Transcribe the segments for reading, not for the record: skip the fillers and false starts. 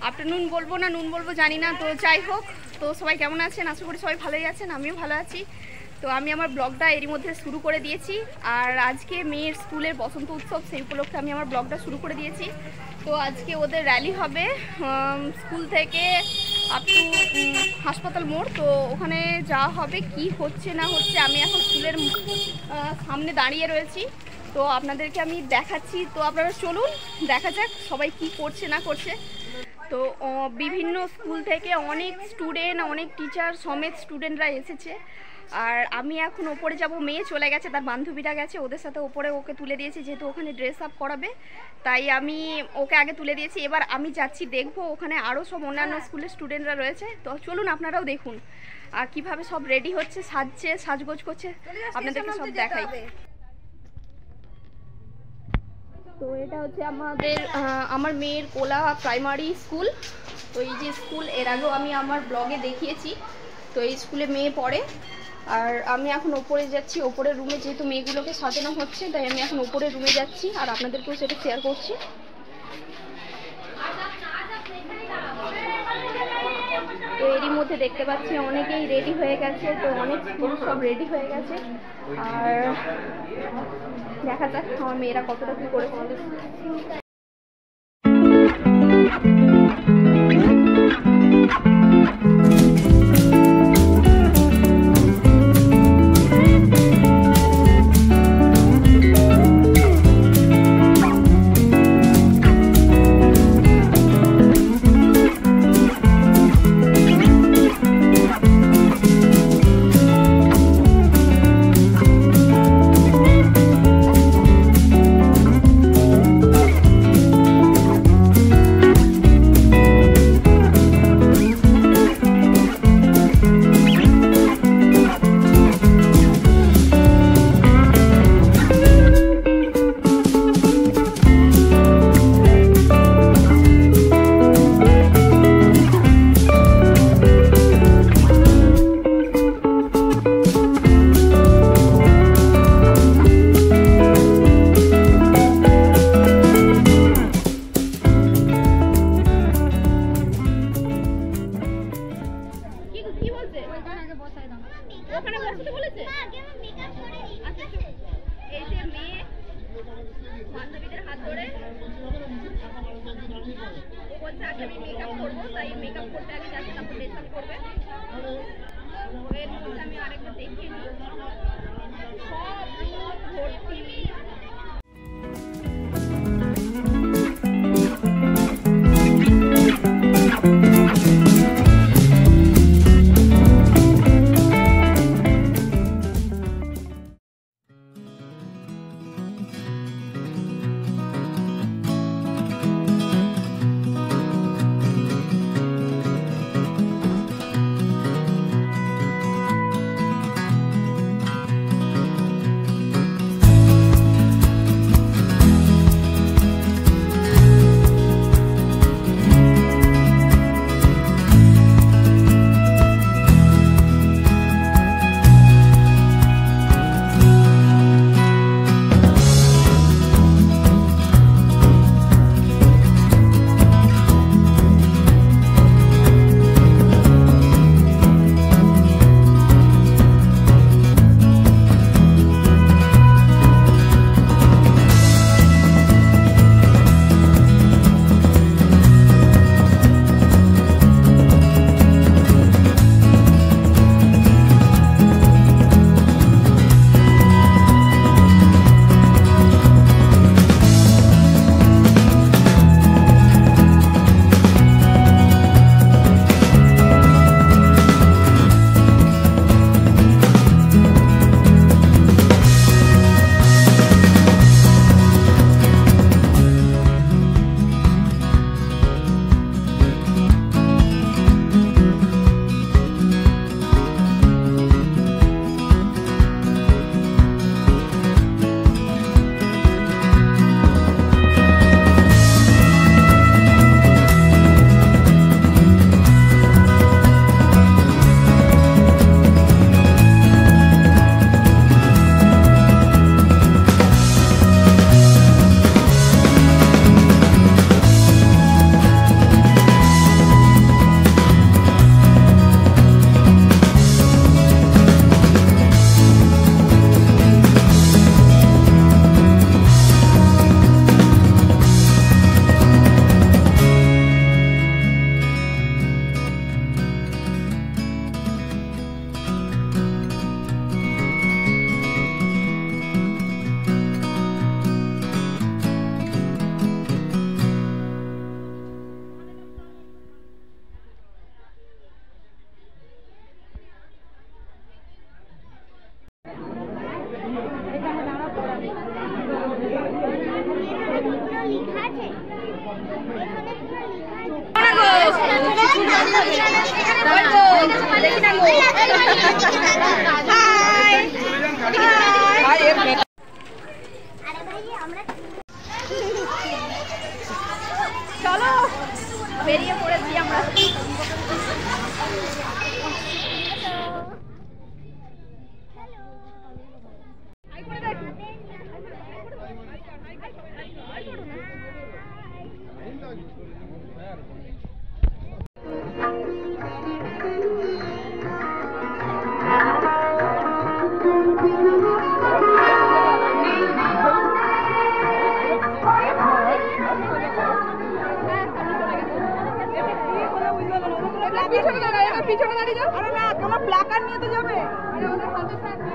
Afternoon বলবো না নুন বলবো জানি না। তো যাই হোক, তো সবাই কেমন আছেন? আশা করি সবাই ভালোই আছেন, আমিও ভালো আছি। তো আমি আমার ব্লগটা এরই মধ্যে শুরু করে দিয়েছি। আর আজকে মেয়ের স্কুলের বসন্ত উৎসব, সেই উপলক্ষে আমি আমার ব্লগটা শুরু করে দিয়েছি। তো আজকে ওদের র্যালি হবে স্কুল থেকে আপ টু হাসপাতাল মোড়। তো ওখানে যাওয়া হবে, কি হচ্ছে না হচ্ছে আমি এখন স্কুলের সামনে দাঁড়িয়ে রয়েছি। তো আপনাদেরকে আমি দেখাচ্ছি। তো আপনারা চলুন দেখা যাক সবাই কি করছে না করছে। তো বিভিন্ন স্কুল থেকে অনেক স্টুডেন্ট, অনেক টিচার সমেত স্টুডেন্টরা এসেছে। আর আমি এখন ওপরে যাব, মেয়ে চলে গেছে, তার বান্ধবীরা গেছে, ওদের সাথে ওপরে ওকে তুলে দিয়েছি, যেহেতু ওখানে ড্রেস আপ করাবে তাই আমি ওকে আগে তুলে দিয়েছি। এবার আমি যাচ্ছি, দেখবো ওখানে আরও সব অন্যান্য স্কুলের স্টুডেন্টরা রয়েছে। তো চলুন আপনারাও দেখুন আর কীভাবে সব রেডি হচ্ছে, সাজছে, সাজগোজ করছে, আপনাদেরকে সব দেখাই। তো এটা হচ্ছে আমার মেয়ের কোলা প্রাইমারি স্কুল। তো এই যে স্কুল, এর আগেও আমি আমার ব্লগে দেখিয়েছি। তো এই স্কুলে মেয়ে পড়ে। আর আমি এখন ওপরে যাচ্ছি, ওপরের রুমে, যেহেতু মেয়েগুলোকে সাজানো হচ্ছে তাই আমি এখন ওপরের রুমে যাচ্ছি আর আপনাদেরকেও সেটা শেয়ার করছি। তো এরই মধ্যে দেখতে পাচ্ছি অনেকেই রেডি হয়ে গেছে। তো অনেক স্কুল সব রেডি হয়ে গেছে। আর দেখা যাক আমার মেয়েরা কতটা কী করেছে। চলো বেরিয়ে পড়েছি আমরা। পিছনে দাঁড়িয়ে যাও। আরে না, তোমার প্লাকার নিয়ে তো যাবে। আরে ওদের হাতে আছে।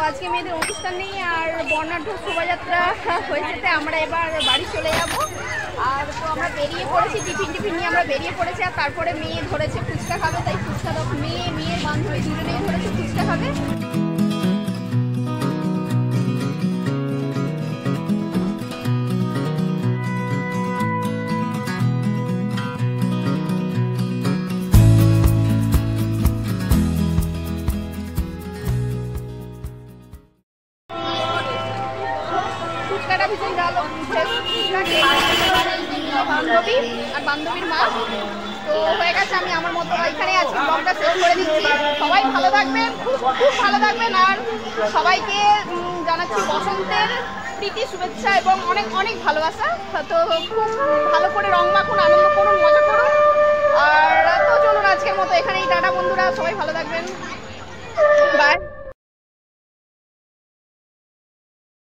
আজকে মেয়েদের অনুষ্ঠান নেই আর বর্ণাঢ্য শোভাযাত্রা হয়েছে, আমরা এবার বাড়ি চলে যাব। আর তো আমরা বেরিয়ে পড়েছি, টিফিন নিয়ে আমরা বেরিয়ে পড়েছি। আর তারপরে মেয়ে ধরেছে ফুচকা খাবে, তাই ফুচকা মেয়ের বান্ধবী দুজনেই ধরেছে ফুচকা খাবে। ভীষণ ভালো বান্ধবী আর বান্ধবীর মা তো হয়ে গেছে। আমি আমার মতো এখানে আজকে ব্লগটা শেষ করে দিচ্ছি। সবাই ভালো থাকবেন, খুব ভালো থাকবেন। আর সবাইকে জানাচ্ছি বসন্তের প্রীতি শুভেচ্ছা এবং অনেক অনেক ভালোবাসা। তো খুব ভালো করে রং মাখুন, আনন্দ করুন, মজা করুন। আর তো চলুন আজকের মতো এখানেই টাটা বন্ধুরা, সবাই ভালো থাকবেন।